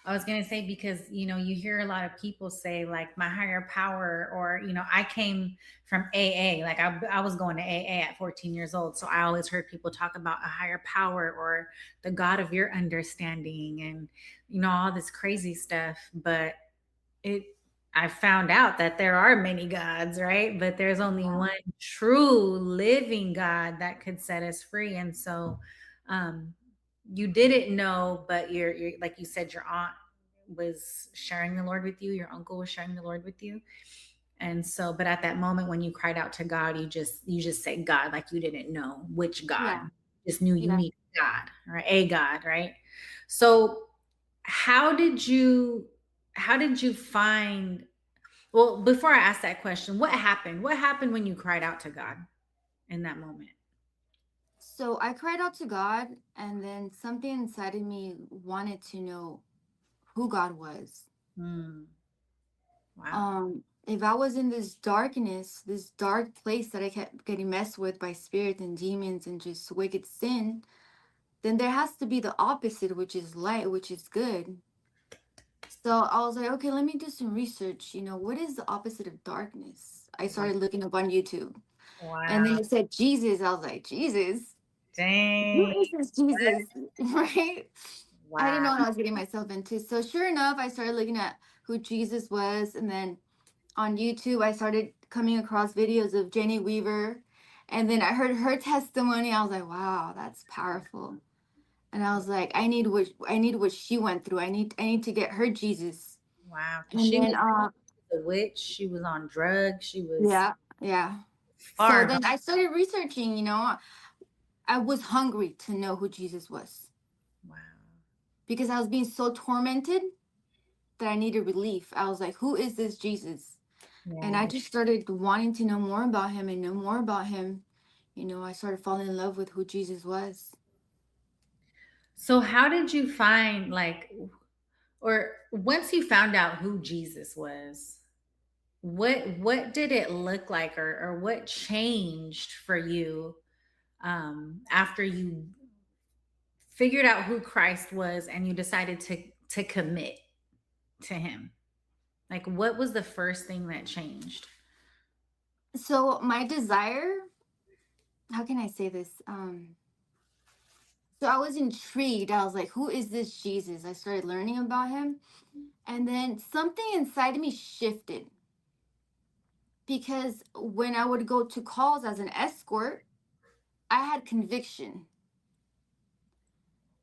I was going to say, because, you hear a lot of people say, like, my higher power, or, I came from AA. Like, I was going to AA at 14 years old. So I always heard people talk about a higher power, or the God of your understanding, and, all this crazy stuff. But it, I found out that there are many gods, right? But there's only Yeah. one true living God that could set us free. And so, um, you didn't know, but you're like you said, your aunt was sharing the Lord with you, your uncle was sharing the Lord with you. And so, but at that moment when you cried out to God, you just said God, like you didn't know which God. Yeah. You just knew you Yeah. needed God, right? A God, right? So how did you how did you find, well, before I ask that question, what happened? What happened when you cried out to God in that moment? So I cried out to God, and then something inside of me wanted to know who God was. Mm, wow. If I was in this darkness, this dark place that I kept getting messed with by spirits and demons and just wicked sin, then there has to be the opposite, which is light, which is good. So I was like, okay, let me do some research. What is the opposite of darkness? I Wow. started looking up on YouTube. And then Wow. it said Jesus. I was like, Jesus? Who Dang. is this Jesus? Right? I didn't Wow. know what I was getting myself into. So sure enough, I started looking at who Jesus was. And then on YouTube, I started coming across videos of Jenny Weaver. And then I heard her testimony. I was like, wow, that's powerful. And I was like, I need what she went through. I need to get her Jesus. Wow. Because And she then was a witch. She was on drugs. She was yeah, yeah. So far gone. then I started researching, I was hungry to know who Jesus was Wow. because I was being so tormented that I needed relief. I was like, who is this Jesus? And I Yeah. just started wanting to know more about him and know more about him. I started falling in love with who Jesus was. So how did you find, like, or once you found out who Jesus was, what did it look like, or what changed for you, after you figured out who Christ was and you decided to commit to him? Like, what was the first thing that changed? So my desire, how can I say this? So I was intrigued. I was like, who is this Jesus? I started learning about him. And then something inside of me shifted because when I would go to calls as an escort, I had conviction.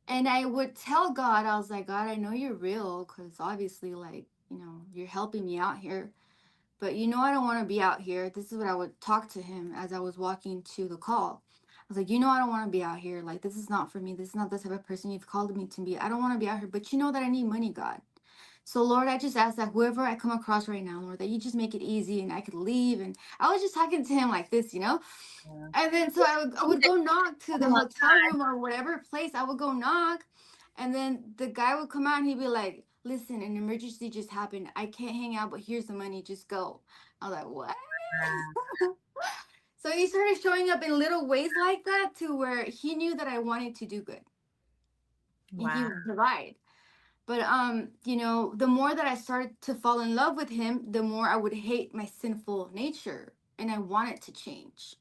And I would tell God, I was like, God, I know you're real because obviously, like, you're helping me out here. But I don't want to be out here. This is what I would talk to him as I was walking to the call. I was like, I don't want to be out here. Like, this is not for me. This is not the type of person you've called me to be. I don't want to be out here. But you know that I need money, God. So, Lord, I just ask that whoever I come across right now, Lord, that you just make it easy and I could leave. And I was just talking to him like this. Yeah. And then so I would go knock to the Long hotel room or whatever place. I would go knock. And then the guy would come out and he'd be like, listen, an emergency just happened. I can't hang out, but here's the money. Just go. I was like, what? time. So he started showing up in little ways like that to where he knew that I wanted to do good and he Wow. would provide. But the more that I started to fall in love with him, the more I would hate my sinful nature and I wanted to change.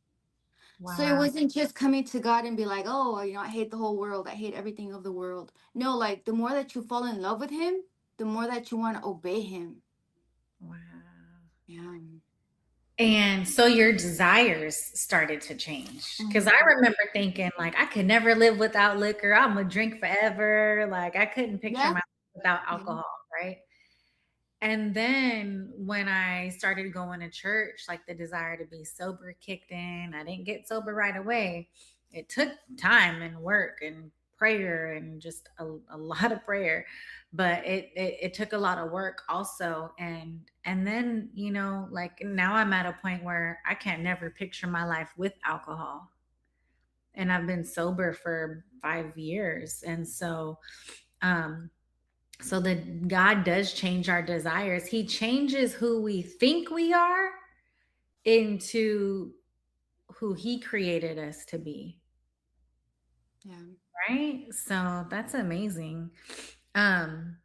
So it Wow. wasn't just coming to God and be like, oh, I hate the whole world. I hate everything of the world. No, like the more that you fall in love with him, the more that you want to obey him. Wow. Yeah. And so your desires started to change. Because I Mhm. remember thinking, like, I could never live without liquor. I'm gonna drink forever. Like, I couldn't picture Yeah. myself without Yeah. alcohol, right? And then when I started going to church, like, the desire to be sober kicked in. I didn't get sober right away. It took time and work and prayer, and just a lot of prayer. But it took a lot of work also. And then, like, now I'm at a point where I can't never picture my life with alcohol. And I've been sober for 5 years. And um, so that God does change our desires. He changes who we think we are into who he created us to be, Yeah. right? So that's amazing. Um